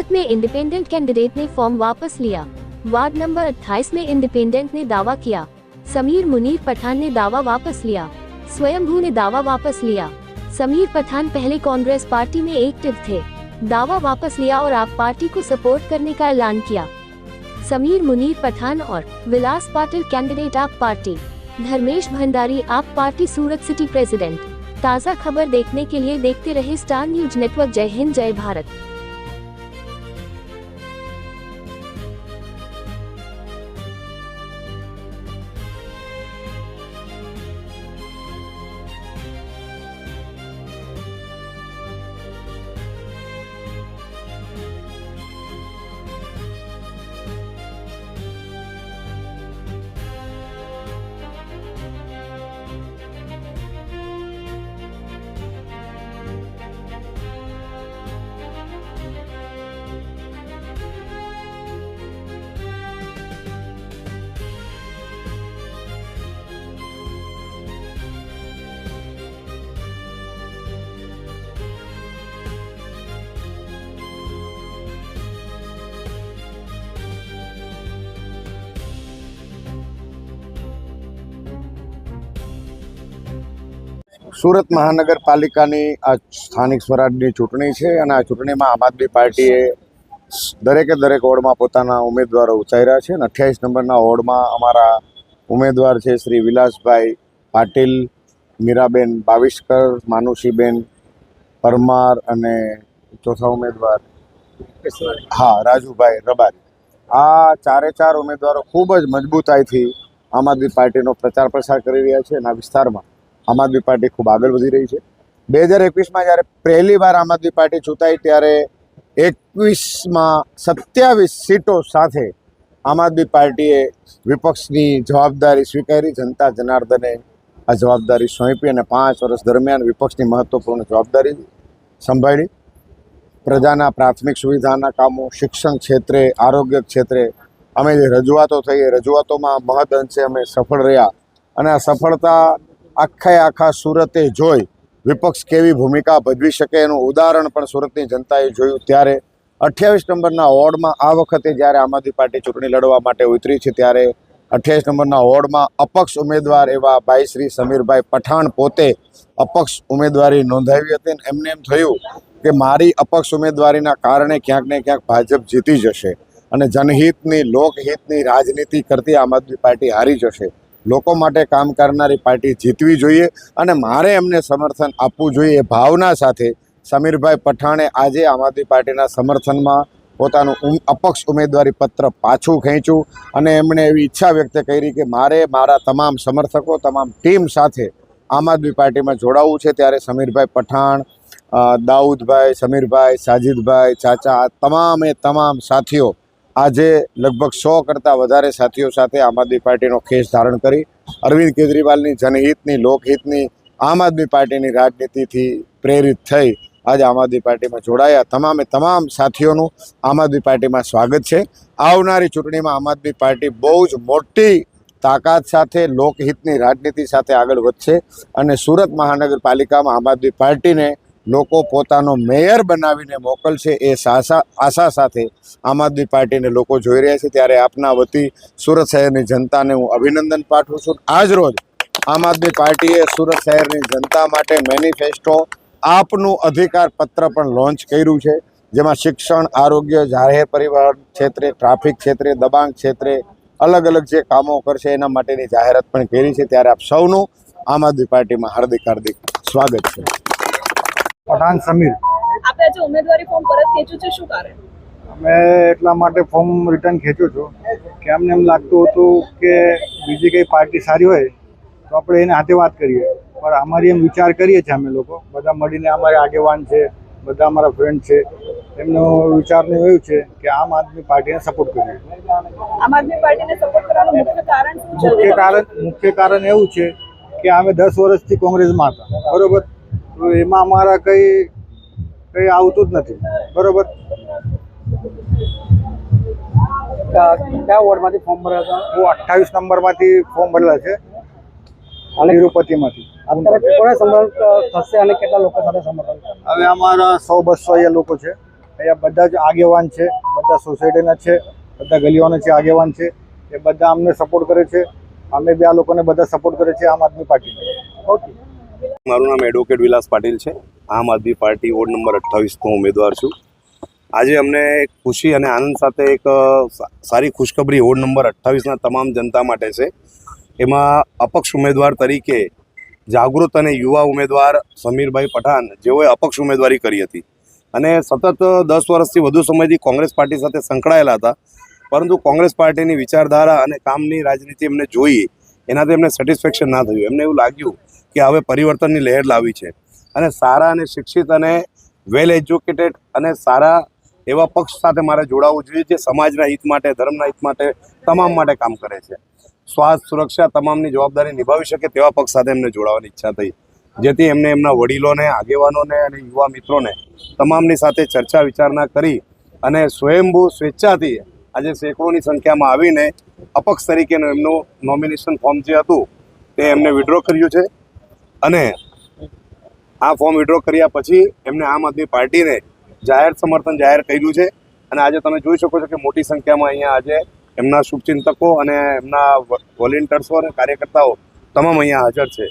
सूरत में independent candidate ने form वापस लिया। वार्ड नंबर 28 में इंडिपेंडेंट ने दावा किया। समीर मुनीर पठान ने दावा वापस लिया। स्वयंभू ने दावा वापस लिया। समीर पठान पहले कांग्रेस पार्टी में एक्टिव थे, दावा वापस लिया और आप पार्टी को सपोर्ट करने का ऐलान किया। समीर मुनीर पठान और विलास पाटिल कैंडिडेट आप पार्टी। धर्मेश भंडारी आप पार्टी सूरत सिटी प्रेसिडेंट। ताज़ा खबर देखने के लिए देखते रहे स्टार न्यूज नेटवर्क। जय हिंद, जय भारत। સુરત મહાનગરપાલિકાની આ સ્થાનિક સ્વરાજની ચૂંટણી છે અને આ ચૂંટણીમાં આમ આદમી પાર્ટીએ દરેકે દરેક વોર્ડમાં પોતાના ઉમેદવારો ઉતાર્યા છે અને 28 નંબરના વોર્ડમાં અમારા ઉમેદવાર છે શ્રી વિલાસભાઈ પાટીલ, મીરાબેન બાવિસ્કર, માનુષીબેન પરમાર અને ચોથા ઉમેદવાર રાજુભાઈ રબારી। આ ચારે ચાર ઉમેદવારો ખૂબ જ મજબૂતાઈથી આમ આદમી પાર્ટીનો પ્રચાર પ્રસાર કરી રહ્યા છે અને આ વિસ્તારમાં આમ આદમી પાર્ટી ખૂબ આગળ વધી રહી છે। 2021માં જ્યારે પહેલી વાર આમ આદમી પાર્ટી ચૂંટાઈ ત્યારે 21માં 27 સીટો સાથે આમ આદમી પાર્ટીએ વિપક્ષની જવાબદારી સ્વીકારી। જનતા જનાર્દને આ જવાબદારી સોંપી અને 5 વર્ષ દરમિયાન વિપક્ષની મહત્વપૂર્ણ જવાબદારી સંભાળી। પ્રજાના પ્રાથમિક સુવિધાના કામો, શિક્ષણ ક્ષેત્રે, આરોગ્ય ક્ષેત્રે અમે જે રજૂઆતો થઈ એ રજૂઆતોમાં મહદ અંશે અમે સફળ રહ્યા અને આ સફળતા આખા સુરતે જોઈ વિપક્ષ કેવી ભૂમિકા ભજવી શકે એનું ઉદાહરણ પણ સુરતની જનતાએ જોયું। ત્યારે 28 નંબરના વોર્ડમાં આ વખતે જ્યારે આમ આદમી પાર્ટી ચૂંટણી લડવા માટે ઉતરી છે ત્યારે 28 નંબરના વોર્ડમાં અપક્ષ ઉમેદવાર એવા ભાઈ શ્રી સમીરભાઈ પઠાણ પોતે અપક્ષ ઉમેદવારી નોંધાવી હતી અને એમને એમ થયું કે મારી અપક્ષ ઉમેદવારીના કારણે ક્યાંક ને ક્યાંક ભાજપ જીતી જશે અને જનહિતની લોકહિતની રાજનીતિ કરતી આમ આદમી પાર્ટી હારી જશે। લોકો માટે કામ કરનારી પાર્ટી જીતવી જોઈએ અને મારે એમને સમર્થન આપવું જોઈએ એ ભાવના સાથે સમીરભાઈ પઠાણે આજે આમ આદમી પાર્ટીના સમર્થનમાં પોતાનું અપક્ષ ઉમેદવારી પત્ર પાછું ખેંચ્યું અને એમણે એવી ઈચ્છા વ્યક્ત કરી કે મારે મારા તમામ સમર્થકો, તમામ ટીમ સાથે આમ આદમી પાર્ટીમાં જોડાવવું છે। ત્યારે સમીરભાઈ પઠાણ, દાઉદભાઈ, સમીરભાઈ, સાજિદભાઈ, ચાચા તમામ સાથીઓ આજે લગભગ 100 કરતાં વધારે સાથીઓ સાથે આમ આદમી પાર્ટીનો ખેસ ધારણ કરી અરવિંદ કેજરીવાલની જનહિતની લોકહિતની આમ આદમી પાર્ટીની રાજનીતિથી પ્રેરિત થઈ આજે આમ આદમી પાર્ટીમાં જોડાયા। તમામ સાથીઓનું આમ આદમી પાર્ટીમાં સ્વાગત છે। આવનારી ચૂંટણીમાં આમ આદમી પાર્ટી બહુ જ મોટી તાકાત સાથે લોકહિતની રાજનીતિ સાથે આગળ વધશે અને સુરત મહાનગરપાલિકામાં આમ આદમી પાર્ટીને લોકો પોતાનો મેયર બનાવીને મોકલશે એ આશા સાથે આમ આદમી પાર્ટીને લોકો જોઈ રહ્યા છે। ત્યારે આપના વતી સુરત શહેરની જનતાને હું અભિનંદન પાઠવું છું। આજ રોજ આમ આદમી પાર્ટીએ સુરત શહેરની જનતા માટે મેનિફેસ્ટો આપનું અધિકાર પત્ર પણ લોન્ચ કર્યું છે, જેમાં શિક્ષણ, આરોગ્ય, જાહેર પરિવહન ક્ષેત્રે, ટ્રાફિક ક્ષેત્રે, દબાણ ક્ષેત્રે અલગ જે કામો કરશે એના માટેની જાહેરાત પણ કરી છે। ત્યારે આપ સૌનું આમ આદમી પાર્ટીમાં હાર્દિક સ્વાગત છે। પઠાણ સમીર, આપણે આજે ઉમેદવારી ફોર્મ પરત ખેંચ્યું છે, શું કારણ? અમે એટલા માટે ફોર્મ રિટર્ન ખેંચ્યું છું કે અમને એમ લાગતું હતું કે બીજી કંઈ પાર્ટી સારી હોય તો આપણે એને હાથે વાત કરીએ, પણ અમારી એમ વિચાર કરીએ છીએ અમે લોકો બધા મળીને, અમારે આગેવાન છે, બધા અમારા ફ્રેન્ડ છે, એમનો વિચારનું એવું છે કે આમ આદમી પાર્ટીને સપોર્ટ કરીએ। આમ આદમી પાર્ટીને સપોર્ટ કરવાનું મુખ્ય કારણ શું છે? મુખ્ય કારણ એવું છે કે અમે 10 વર્ષથી કોંગ્રેસમાં હતા, બરોબર, તો એમાં અમારા કંઈ આવતું જ નથી, બરોબર। કયા વોર્ડમાંથી ફોર્મ ભરેલા હતા? હું 28 નંબરમાંથી ફોર્મ ભરેલા છે અને તિરુપતિમાંથી। અત્યારે કોને સમર્થન થશે અને કેટલા લોકો સાથે સમર્થન? હવે અમારા 100-200 લોકો છે અહીંયા બધા જ આગેવાન છે, બધા સોસાયટીના છે, બધા ગલીઓના છે આગેવાન છે, એ બધા અમને સપોર્ટ કરે છે. અમે બી આ લોકોને બધા સપોર્ટ કરે છે આમ આદમી પાર્ટીને. ઓકે. મારું નામ એડવોકેટ વિલાસ પાટીલ છે. આમ આદમી પાર્ટી વોર્ડ નંબર 28નો ઉમેદવાર છું. આજે અમને ખુશી અને આનંદ સાથે એક સારી ખુશખબરી વોર્ડ નંબર 28ના તમામ જનતા માટે છે. એમાં અપક્ષ ઉમેદવાર તરીકે જાગૃત અને યુવા ઉમેદવાર સમીરભાઈ પઠાણ, જેઓએ અપક્ષ ઉમેદવારી કરી હતી અને સતત 10 વર્ષથી વધુ સમયથી કોંગ્રેસ પાર્ટી સાથે સંકળાયેલા હતા, પરંતુ કોંગ્રેસ પાર્ટીની વિચારધારા અને કામની રાજનીતિ એમને જોઈ, એનાથી એમને સેટિસ્ફેક્શન ના થયું. એમને એવું લાગ્યું કે હવે પરિવર્તનની લહેર લાવી છે અને સારા અને શિક્ષિત અને વેલ એજ્યુકેટેડ અને સારા એવા પક્ષ સાથે મારે જોડાવવું જોઈએ, જે સમાજના હિત માટે, ધર્મના હિત માટે, તમામ માટે કામ કરે છે. સ્વાસ્થ્ય, સુરક્ષા, તમામની જવાબદારી નિભાવી શકે તેવા પક્ષ સાથે એમને જોડાવાની ઈચ્છા થઈ, જેથી એમને એમના વડીલોને, આગેવાનોને અને યુવા મિત્રોને તમામની સાથે ચર્ચા વિચારણા કરી અને સ્વયંભૂ સ્વેચ્છાથી આજે સેંકડોની સંખ્યામાં આવીને અપક્ષ તરીકેનું એમનું નોમિનેશન ફોર્મ જે હતું તે એમને વિડ્રો કર્યું છે. અને આ ફોર્મ વિડ્રો કર્યા પછી એમને આમ આદમી પાર્ટીને જાહેર સમર્થન જાહેર કર્યું છે. અને આજે તમે જોઈ શકો છો કે મોટી સંખ્યામાં અહીંયા આજે એમના શુભચિંતકો અને એમના વોલેન્ટિયર્સો અને કાર્યકર્તાઓ તમામ અહીંયા હાજર છે.